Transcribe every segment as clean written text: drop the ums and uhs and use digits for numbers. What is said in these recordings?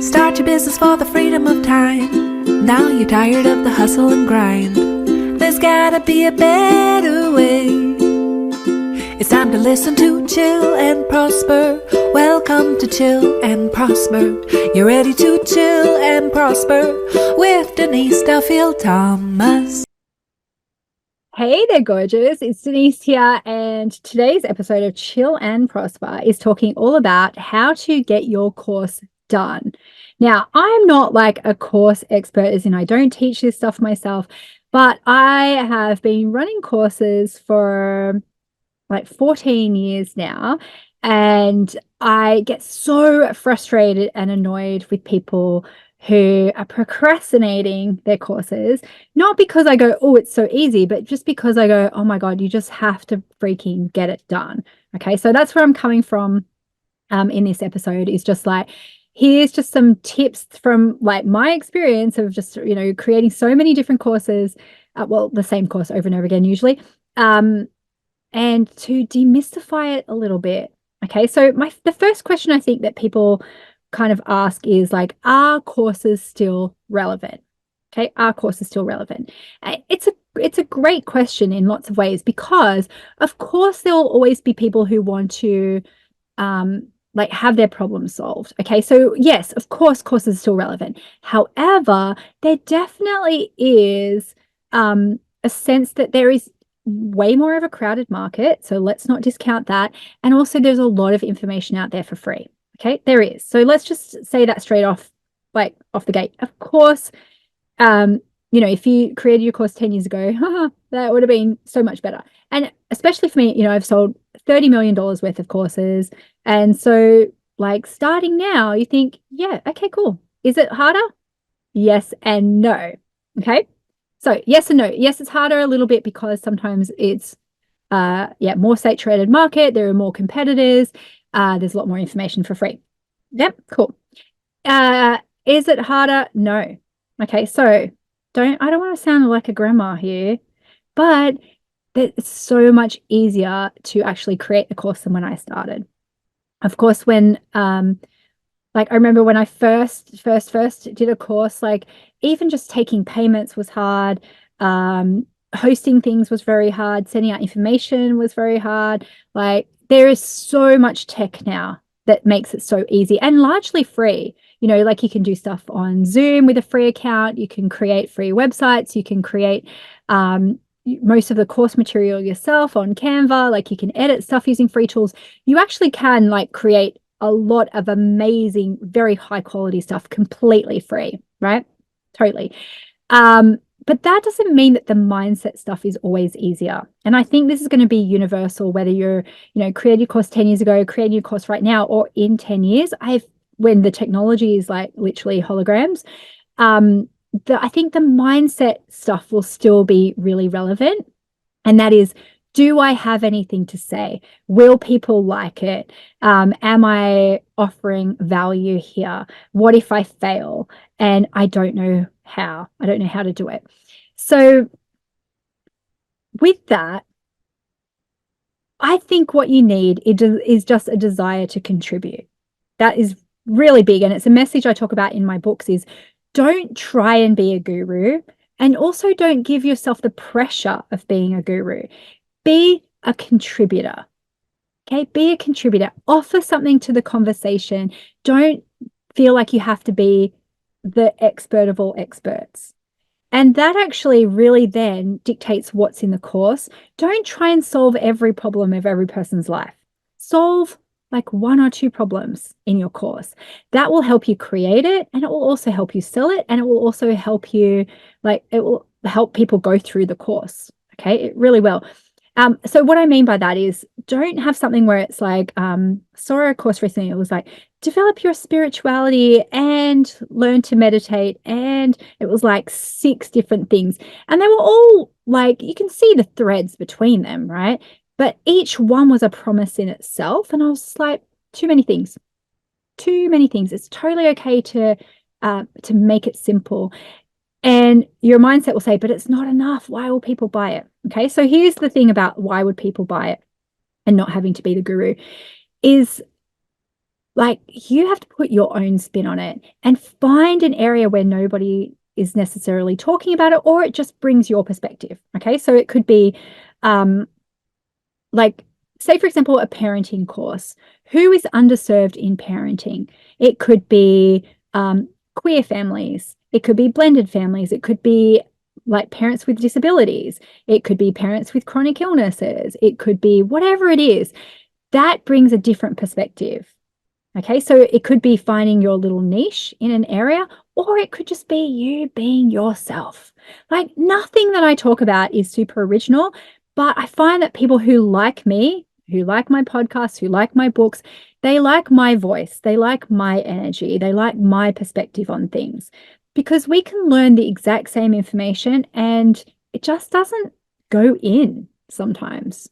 Start your business for the freedom of time. Now you're tired of the hustle and grind. There's gotta be a better way. It's time to listen to Chill and Prosper. Welcome to Chill and Prosper. You're ready to chill and prosper with Denise Duffield-Thomas. Hey there, gorgeous. It's Denise here, and today's episode of Chill and Prosper is talking all about how to get your course done. Now, I'm not like a course expert, as in I don't teach this stuff myself, but I have been running courses for like 14 years now, and I get so frustrated and annoyed with people who are procrastinating their courses, not because I go, oh, it's so easy, but just because I go, oh my God, you just have to freaking get it done. Okay, so that's where I'm coming from in this episode, is just like, here's just some tips from like my experience of just, creating so many different courses, the same course over and over again usually, and to demystify it a little bit. Okay, so the first question I think that people kind of ask is like, are courses still relevant? Okay, are courses still relevant? It's a great question in lots of ways, because of course there will always be people who want to like have their problems solved. Okay, so yes, of course courses are still relevant. However, there definitely is a sense that there is way more of a crowded market, so let's not discount that. And also there's a lot of information out there for free. Okay, there is. So let's just say that straight off, like off the gate. Of course, if you created your course 10 years ago, that would have been so much better. And especially for me, I've sold $30 million worth of courses. And so like starting now, you think, yeah, okay, cool. Is it harder? Yes and no. Okay. So yes and no. Yes, it's harder a little bit because sometimes it's more saturated market. There are more competitors. There's a lot more information for free. Yep, cool. Is it harder? No. Okay, so I don't want to sound like a grandma here, but it's so much easier to actually create a course than when I started. Of course, when I remember when I first did a course, like even just taking payments was hard. Hosting things was very hard. Sending out information was very hard. Like there is so much tech now that makes it so easy and largely free. Like you can do stuff on Zoom with a free account. You can create free websites. You can create most of the course material yourself on Canva. Like you can edit stuff using free tools. You actually can like create a lot of amazing, very high quality stuff completely free, right? Totally. But that doesn't mean that the mindset stuff is always easier. And I think this is going to be universal, whether you're, created your course 10 years ago, creating your course right now, or in 10 years, when the technology is like literally holograms, I think the mindset stuff will still be really relevant. And that is, do I have anything to say? Will people like it? Am I offering value here? What if I fail? And I don't know how. I don't know how to do it. So with that, I think what you need is just a desire to contribute. That is really big. And it's a message I talk about in my books is don't try and be a guru. And also don't give yourself the pressure of being a guru. Be a contributor. Okay, be a contributor. Offer something to the conversation. Don't feel like you have to be the expert of all experts. And that actually really then dictates what's in the course. Don't try and solve every problem of every person's life. Solve like one or two problems in your course. That will help you create it, and it will also help you sell it, and it will also help you, it will help people go through the course. Okay, it really will. So what I mean by that is don't have something where it's like, saw a course recently, it was like, develop your spirituality and learn to meditate. And it was like 6 different things. And they were all like, you can see the threads between them, right? But each one was a promise in itself. And I was just like, too many things. Too many things. It's totally okay to make it simple. And your mindset will say, but it's not enough. Why will people buy it? Okay, so here's the thing about why would people buy it and not having to be the guru is Like you have to put your own spin on it and find an area where nobody is necessarily talking about it, or it just brings your perspective. Okay. So it could be um, like, say, for example, a parenting course. Who is underserved in parenting? It could be queer families. It could be blended families. It could be like parents with disabilities. It could be parents with chronic illnesses. It could be whatever it is. That brings a different perspective. Okay, so it could be finding your little niche in an area, or it could just be you being yourself. Like nothing that I talk about is super original, but I find that people who like me, who like my podcasts, who like my books, they like my voice, they like my energy, they like my perspective on things because we can learn the exact same information and it just doesn't go in sometimes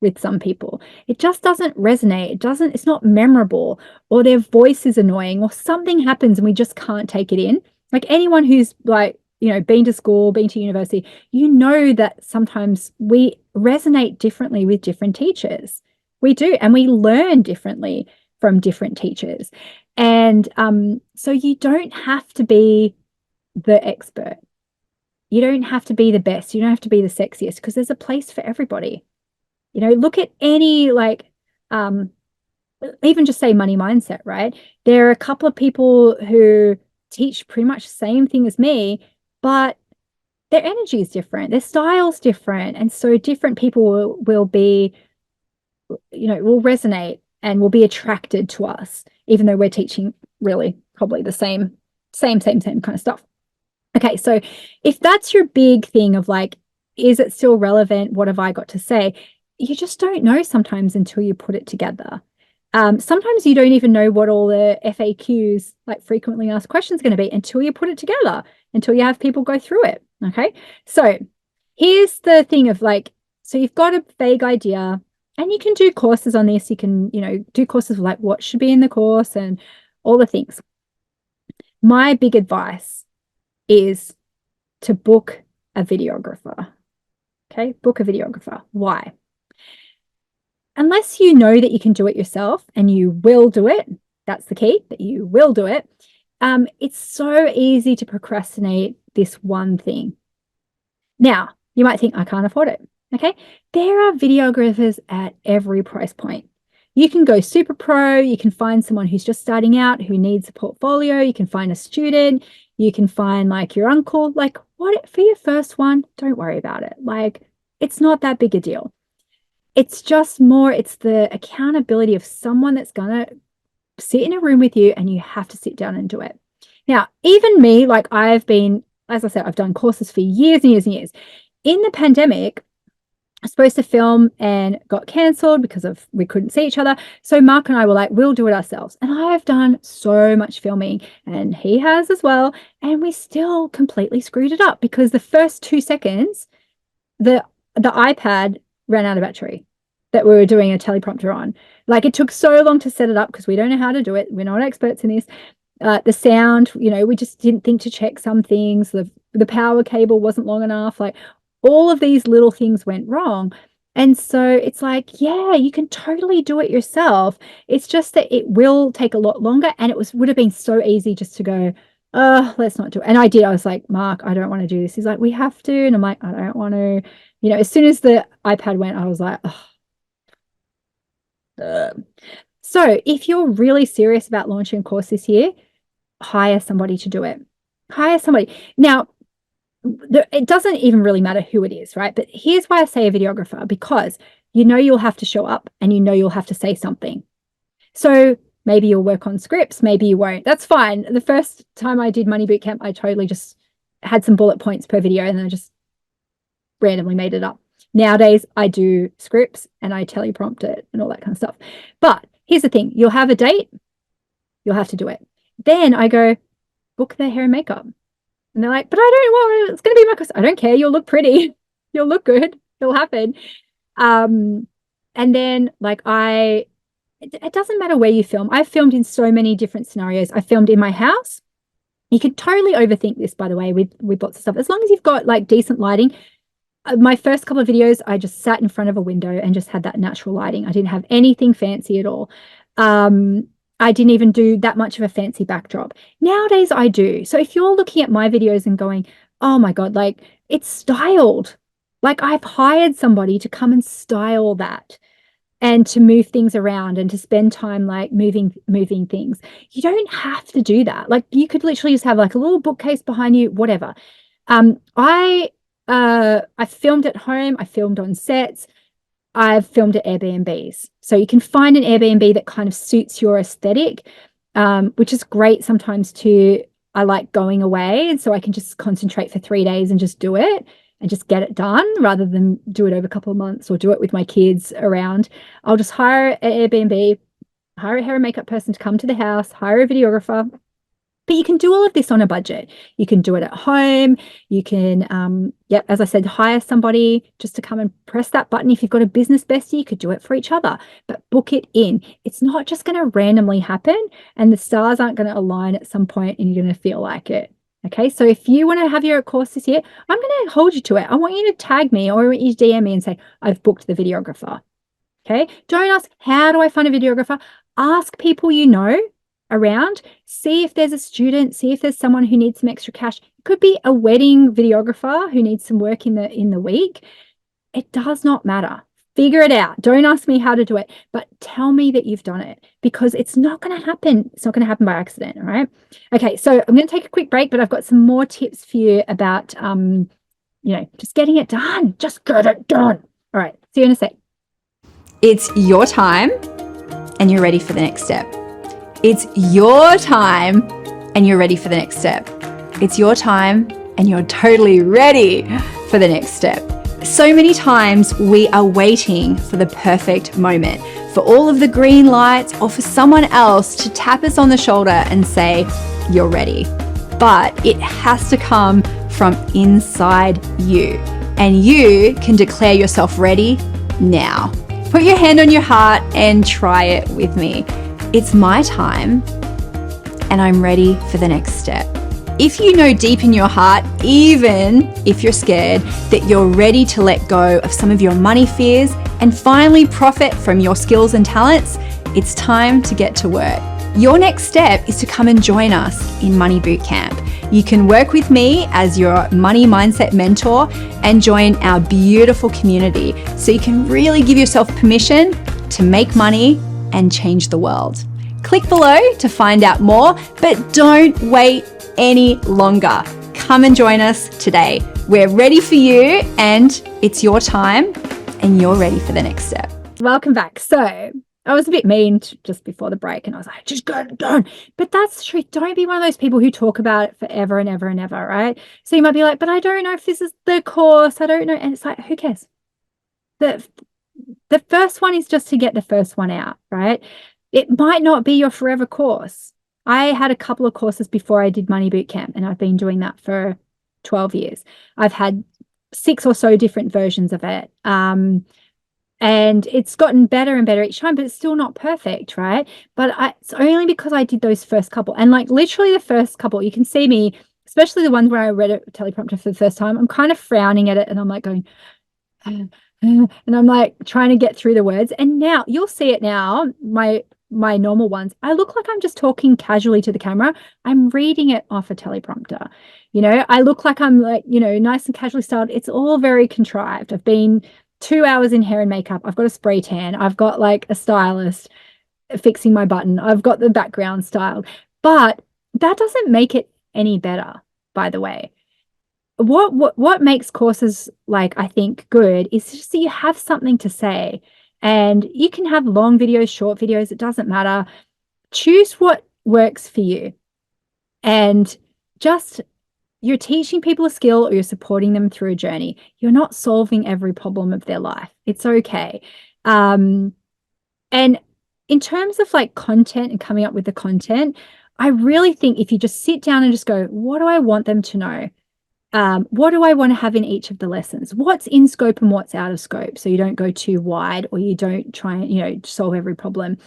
with some people. It just doesn't resonate. It's not memorable, or their voice is annoying, or something happens and we just can't take it in. Like anyone who's like, been to school, been to university, that sometimes we resonate differently with different teachers. We do, and we learn differently from different teachers. And so you don't have to be the expert. You don't have to be the best. You don't have to be the sexiest because there's a place for everybody. Look at any um, even just say money mindset, right? There are a couple of people who teach pretty much the same thing as me, but their energy is different, their style's different. And so different people will be, will resonate and will be attracted to us, even though we're teaching really probably the same kind of stuff. Okay, so if that's your big thing of like, is it still relevant? What have I got to say? You just don't know sometimes until you put it together. Sometimes you don't even know what all the FAQs, like frequently asked questions, are going to be until you put it together, until you have people go through it. Okay, so here's the thing of like, so you've got a vague idea and you can do courses on this. You can, do courses like what should be in the course and all the things. My big advice is to book a videographer. Okay, book a videographer. Why? Unless you know that you can do it yourself and you will do it, that's the key, that you will do it. It's so easy to procrastinate this one thing. Now, you might think, I can't afford it. Okay, there are videographers at every price point. You can go super pro, you can find someone who's just starting out who needs a portfolio, you can find a student, you can find like your uncle, like what for your first one, don't worry about it. Like it's not that big a deal. It's just more, it's the accountability of someone that's gonna sit in a room with you and you have to sit down and do it. Now, even me, like I've been, as I said, I've done courses for years and years and years. In the pandemic, I was supposed to film and got cancelled because we couldn't see each other. So Mark and I were like, we'll do it ourselves. And I've done so much filming and he has as well. And we still completely screwed it up because the first 2 seconds, the iPad ran out of battery that we were doing a teleprompter on. Like it took so long to set it up because we don't know how to do it. We're not experts in this. The sound, we just didn't think to check some things. The power cable wasn't long enough. Like all of these little things went wrong. And so it's like, yeah, you can totally do it yourself. It's just that it will take a lot longer. And would have been so easy just to go, oh, let's not do it. And I did. I was like, Mark, I don't want to do this. He's like, we have to. And I'm like, I don't want to. As soon as the iPad went, I was like, oh. So if you're really serious about launching a course this year, hire somebody to do it. Hire somebody. Now, it doesn't even really matter who it is, right? But here's why I say a videographer, because you'll have to show up and you'll have to say something. So maybe you'll work on scripts, maybe you won't. That's fine. The first time I did Money Bootcamp, I totally just had some bullet points per video and then I just randomly made it up. Nowadays, I do scripts and I teleprompt it and all that kind of stuff. But here's the thing. You'll have a date. You'll have to do it. Then I go, book their hair and makeup. And they're like, but I don't want it's going to be my course. I don't care. You'll look pretty. You'll look good. It'll happen. And then like it doesn't matter where you film. I've filmed in so many different scenarios. I filmed in my house. You can totally overthink this, by the way, with lots of stuff. As long as you've got like decent lighting. My first couple of videos, I just sat in front of a window and just had that natural lighting. I didn't have anything fancy at all. I didn't even do that much of a fancy backdrop. Nowadays I do. So if you're looking at my videos and going, oh my God, like it's styled. Like I've hired somebody to come and style that and to move things around and to spend time like moving things. You don't have to do that. Like you could literally just have like a little bookcase behind you, whatever. I filmed at home, I filmed on sets. I've filmed at Airbnbs. So you can find an Airbnb that kind of suits your aesthetic, which is great sometimes too. I like going away. And so I can just concentrate for 3 days and just do it and just get it done rather than do it over a couple of months or do it with my kids around. I'll just hire an Airbnb, hire a hair and makeup person to come to the house, hire a videographer. But you can do all of this on a budget. You can do it at home. You can, as I said, hire somebody just to come and press that button. If you've got a business bestie, you could do it for each other, but book it in. It's not just going to randomly happen and the stars aren't going to align at some point and you're going to feel like it. Okay, so if you want to have your course this year, I'm going to hold you to it. I want you to tag me or you DM me and say, I've booked the videographer. Okay, don't ask, how do I find a videographer? Ask people you know around, see if there's a student, see if there's someone who needs some extra cash. It could be a wedding videographer who needs some work in the week. It does not matter. Figure it out. Don't ask me how to do it, but tell me that you've done it because it's not going to happen. It's not going to happen by accident. All right. Okay. So I'm going to take a quick break, but I've got some more tips for you about, just getting it done. Just get it done. All right. See you in a sec. It's your time and you're ready for the next step. It's your time and you're ready for the next step. It's your time and you're totally ready for the next step. So many times we are waiting for the perfect moment, for all of the green lights or for someone else to tap us on the shoulder and say, you're ready. But it has to come from inside you and you can declare yourself ready now. Put your hand on your heart and try it with me. It's my time and I'm ready for the next step. If you know deep in your heart, even if you're scared, that you're ready to let go of some of your money fears and finally profit from your skills and talents, it's time to get to work. Your next step is to come and join us in Money Bootcamp. You can work with me as your money mindset mentor and join our beautiful community so you can really give yourself permission to make money and change the world. Click below to find out more, but don't wait any longer. Come and join us today. We're ready for you and it's your time and you're ready for the next step. Welcome back. So I was a bit mean just before the break and I was like, just get it done. But that's true. Don't be one of those people who talk about it forever and ever and ever, right? So you might be like, but I don't know if this is the course. I don't know. And it's like, who cares? The first one is just to get the first one out, right? It might not be your forever course. I had a couple of courses before I did Money Bootcamp, and I've been doing that for 12 years. I've had 6 or so different versions of it. And it's gotten better and better each time, but it's still not perfect, right? But it's only because I did those first couple. And like literally the first couple, you can see me, especially the ones where I read a teleprompter for the first time, I'm kind of frowning at it and I'm like going, and I'm like trying to get through the words. And now you'll see it now, my normal ones, I look like I'm just talking casually to the camera. I'm reading it off a teleprompter. I look like I'm like, nice and casually styled. It's all very contrived. I've been 2 hours in hair and makeup. I've got a spray tan. I've got like a stylist fixing my button. I've got the background styled. But that doesn't make it any better, by the way. What makes courses I think good is just that you have something to say. And you can have long videos, short videos, it doesn't matter. Choose what works for you. And just you're teaching people a skill or you're supporting them through a journey. You're not solving every problem of their life. It's okay. And in terms of content and coming up with the content, I really think if you just sit down and just go, what do I want them to know? What do I want to have in each of the lessons? What's in scope and what's out of scope? So you don't go too wide or you don't try and, solve every problem.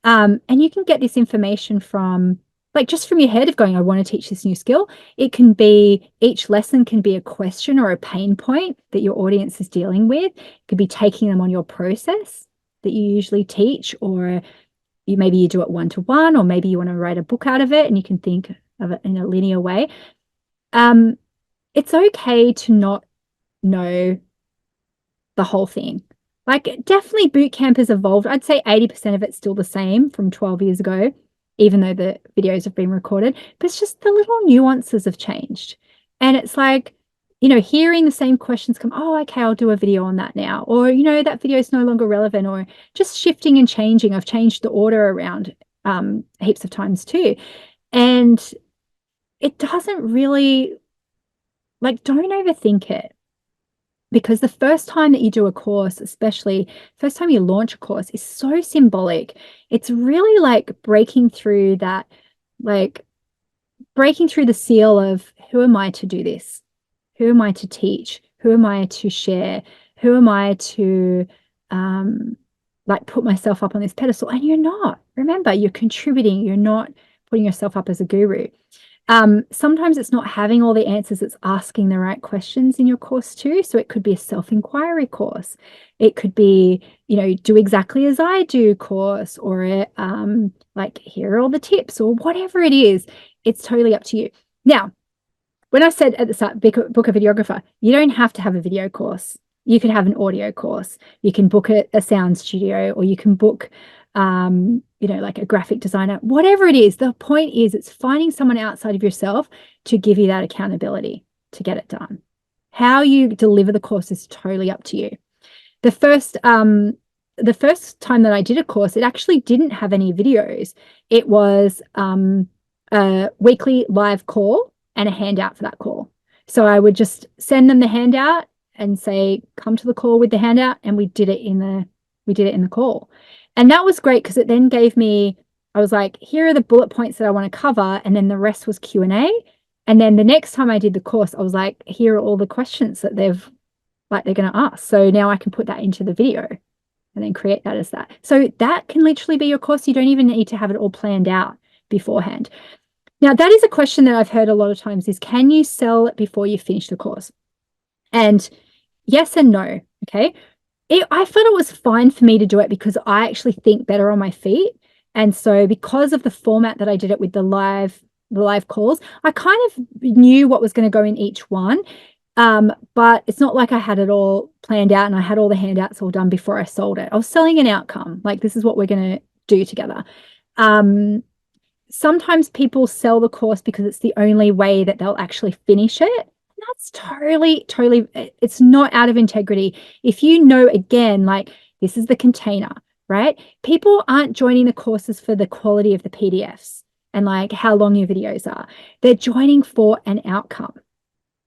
And you can get this information from just from your head of going, I want to teach this new skill. It can be, each lesson can be a question or a pain point that your audience is dealing with. It could be taking them on your process that you usually teach or maybe you do it one-to-one, or maybe you want to write a book out of it and you can think of it in a linear way. It's okay to not know the whole thing. Like, definitely boot camp has evolved. I'd say 80% of it's still the same from 12 years ago, even though the videos have been recorded, but it's just the little nuances have changed. And it's like, hearing the same questions come, oh, okay, I'll do a video on that now. Or, that video is no longer relevant, or just shifting and changing. I've changed the order around heaps of times too. And it doesn't really, don't overthink it. Because the first time that you do a course, especially first time you launch a course, is so symbolic. It's really like breaking through the seal of, who am I to do this? Who am I to teach? Who am I to share? Who am I to put myself up on this pedestal? And you're not. Remember, you're contributing. You're not putting yourself up as a guru. Sometimes it's not having all the answers, it's asking the right questions in your course too. So it could be a self-inquiry course. It could be, do exactly as I do course, or here are all the tips, or whatever it is. It's totally up to you. Now, when I said at the start, book a videographer, you don't have to have a video course. You could have an audio course. You can book a sound studio, or you can book like a graphic designer, whatever it is. The point is, it's finding someone outside of yourself to give you that accountability to get it done. How you deliver the course is totally up to you. The first time that I did a course, it actually didn't have any videos. It was a weekly live call and a handout for that call. So I would just send them the handout and say, come to the call with the handout, and we did it in the call. And that was great, because it then gave me, I was like, here are the bullet points that I want to cover. And then the rest was Q&A. And then the next time I did the course, I was like, here are all the questions that they're going to ask. So now I can put that into the video and then create that as that. So that can literally be your course. You don't even need to have it all planned out beforehand. Now, that is a question that I've heard a lot of times, is, can you sell it before you finish the course? And yes and no. Okay. I thought it was fine for me to do it because I actually think better on my feet. And so because of the format that I did it with the live calls, I kind of knew what was going to go in each one. But it's not like I had it all planned out and I had all the handouts all done before I sold it. I was selling an outcome. Like, this is what we're going to do together. Sometimes people sell the course because it's the only way that they'll actually finish it. That's totally, it's not out of integrity. If you know, again, this is the container, right? People aren't joining the courses for the quality of the PDFs and how long your videos are. They're joining for an outcome.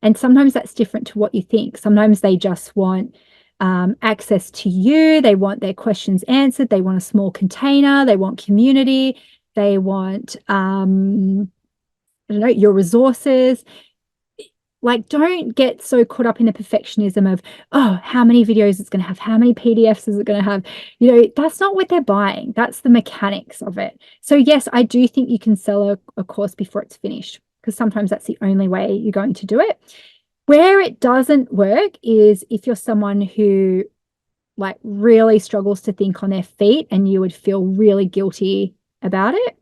And sometimes that's different to what you think. Sometimes they just want access to you. They want their questions answered. They want a small container. They want community. They want, your resources. Don't get so caught up in the perfectionism of, oh, how many videos it's going to have, how many PDFs is it going to have. That's not what they're buying. That's the mechanics of it. So yes, I do think you can sell a course before it's finished, because sometimes that's the only way you're going to do it. Where it doesn't work is if you're someone who really struggles to think on their feet and you would feel really guilty about it.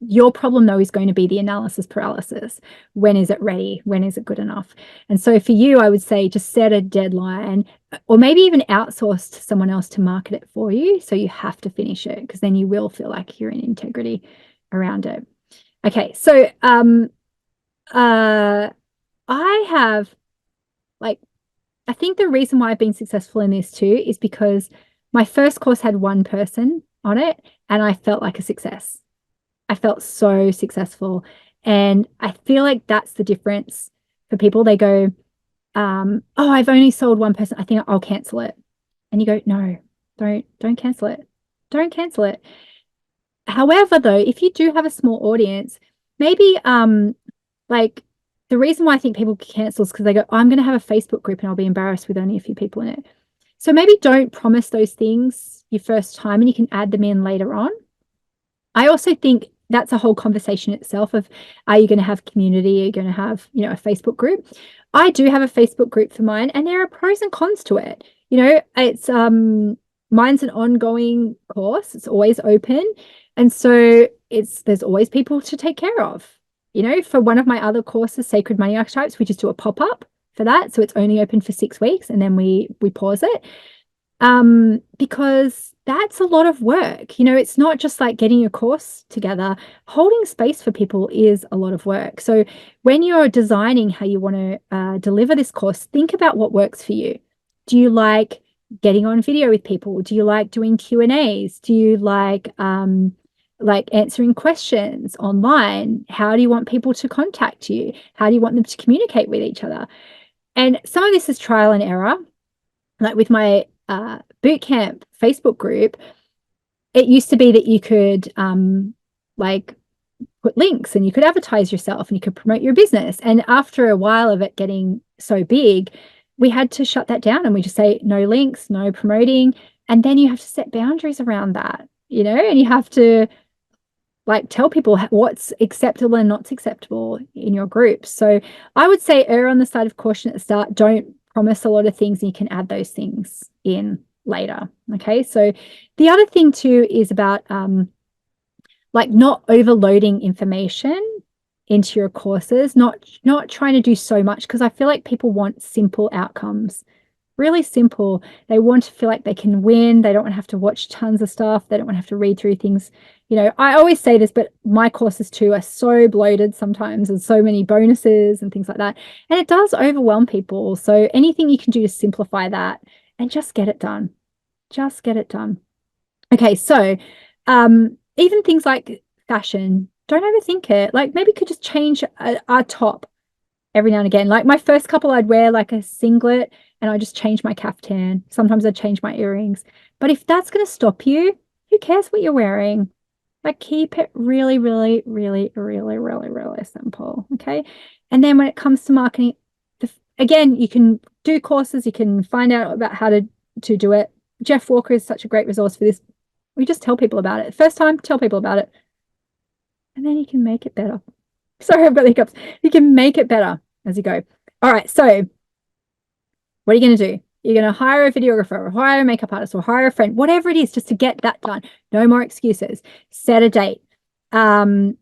Your problem, though, is going to be the analysis paralysis. When is it ready? When is it good enough? And so for you, I would say just set a deadline, or maybe even outsource to someone else to market it for you. So you have to finish it, because then you will feel like you're in integrity around it. Okay. So I have I think the reason why I've been successful in this too is because my first course had one person on it and I felt like a success. I felt so successful. And I feel like that's the difference for people. They go, oh, I've only sold one person, I think I'll cancel it. And you go, no, don't cancel it. Don't cancel it. However, though, if you do have a small audience, maybe the reason why I think people cancel is because they go, oh, I'm going to have a Facebook group and I'll be embarrassed with only a few people in it. So maybe don't promise those things your first time and you can add them in later on. I also think that's a whole conversation itself of, are you going to have community? Are you going to have, a Facebook group? I do have a Facebook group for mine and there are pros and cons to it. It's, mine's an ongoing course. It's always open. And so there's always people to take care of. You know, for one of my other courses, Sacred Money Archetypes, we just do a pop-up for that. So it's only open for 6 weeks and then we pause it. Because that's a lot of work. You know, it's not just like getting your course together. Holding space for people is a lot of work. So when you're designing how you want to deliver this course, think about what works for you. Do you like getting on video with people? Do you like doing Q&As? Do you like answering questions online? How do you want people to contact you? How do you want them to communicate with each other? And some of this is trial and error. Like with my bootcamp Facebook group, it used to be that you could like put links and you could advertise yourself and you could promote your business. And after a while of it getting so big, we had to shut that down and we just say no links, no promoting. And then you have to set boundaries around that, you know, and you have to like tell people what's acceptable and not acceptable in your group. So I would say err on the side of caution at the start. Don't promise a lot of things and you can add those things in later. Okay. So the other thing too is about like not overloading information into your courses, not trying to do so much, because I feel like people want simple outcomes, really simple. They want to feel like they can win. They don't want to have to watch tons of stuff. They don't want to have to read through things. You know, I always say this, but my courses too are so bloated sometimes and so many bonuses and things like that. And it does overwhelm people. So anything you can do to simplify that and just get it done. Just get it done. Okay, so even things like fashion, don't overthink it. Like maybe you could just change a top every now and again. Like my first couple, I'd wear like a singlet and I just change my caftan. Sometimes I'd change my earrings. But if that's going to stop you, who cares what you're wearing? Like keep it really, really, really, really, really, really simple. Okay. And then when it comes to marketing, again, you can do courses, you can find out about how to do it. Jeff Walker is such a great resource for this. We just tell people about it. First time, tell people about it. And then you can make it better. Sorry, I've got the hiccups. You can make it better as you go. All right. So what are you going to do? You're going to hire a videographer or hire a makeup artist or hire a friend, whatever it is, just to get that done. No more excuses. Set a date. And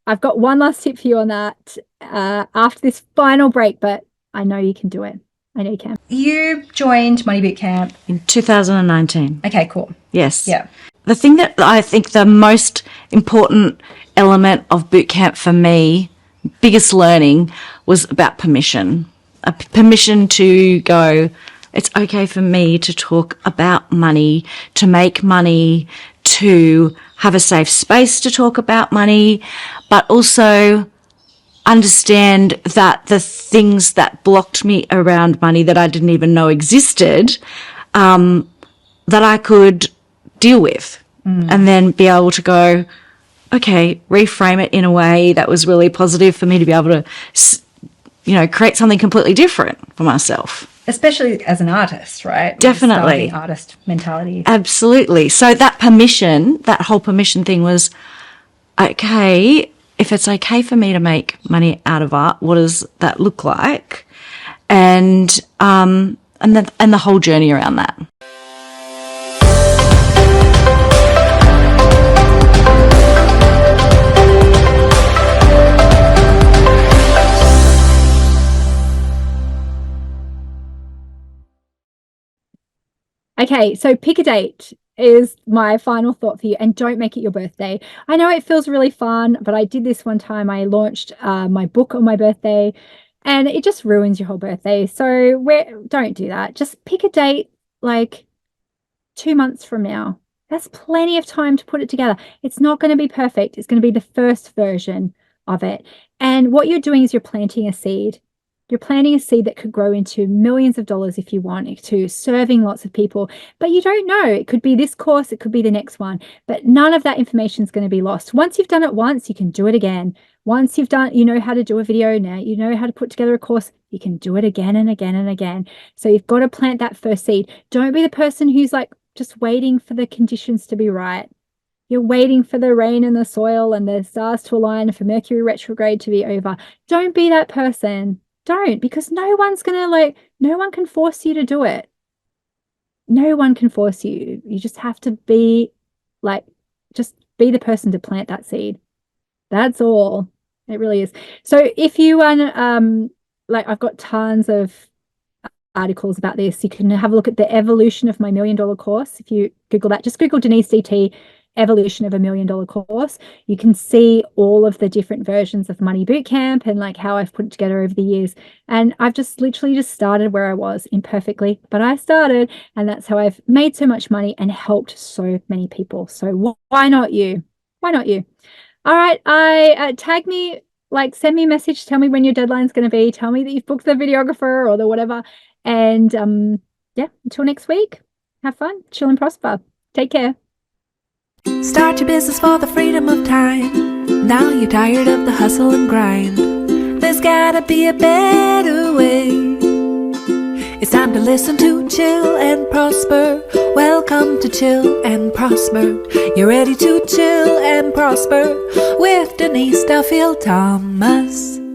I've got one last tip for you on that after this final break, but I know you can do it. I know you can. You joined Money Bootcamp in 2019. Okay, cool. Yes. Yeah. The thing that I think the most important element of bootcamp for me, biggest learning, was about permission. A permission to go, it's okay for me to talk about money, to make money, to have a safe space to talk about money, but also understand that the things that blocked me around money that I didn't even know existed, that I could deal with and then be able to go, okay, reframe it in a way that was really positive for me to be able to, you know, create something completely different for myself. Especially as an artist, right? Definitely. Artist mentality. Absolutely. So that permission, that whole permission thing was, okay, if it's okay for me to make money out of art, what does that look like? And the whole journey around that. Okay, so pick a date is my final thought for you, and don't make it your birthday. I know it feels really fun, but I did this one time. I launched my book on my birthday and it just ruins your whole birthday. So don't do that. Just pick a date like 2 months from now. That's plenty of time to put it together. It's not going to be perfect. It's going to be the first version of it. And what you're doing is you're planting a seed. You're planting a seed that could grow into millions of dollars if you want, to serving lots of people. But you don't know. It could be this course. It could be the next one. But none of that information is going to be lost. Once you've done it once, you can do it again. Once you've done, you know how to do a video now, you know how to put together a course, you can do it again and again and again. So you've got to plant that first seed. Don't be the person who's like just waiting for the conditions to be right. You're waiting for the rain and the soil and the stars to align, for Mercury retrograde to be over. Don't be that person. Don't, because no one can force you to do it. no one can force you. You just have to be like, just be the person to plant that seed. That's all. It really is. So if you want, I've got tons of articles about this. You can have a look at the evolution of my $1 million course. If you Google that, just Google Denise DT evolution of $1 million course. You can see all of the different versions of Money Bootcamp and like how I've put it together over the years. And I've just literally just started where I was, imperfectly, but I started, and that's how I've made so much money and helped so many people. So why not you? Why not you? All right, tag me, like send me a message, tell me when your deadline's going to be, tell me that you've booked the videographer or the whatever. And yeah, until next week, have fun, chill and prosper. Take care. Start your business for the freedom of time. Now you're tired of the hustle and grind. There's gotta be a better way. It's time to listen to Chill and Prosper. Welcome to Chill and Prosper. You're ready to chill and prosper with Denise Duffield-Thomas.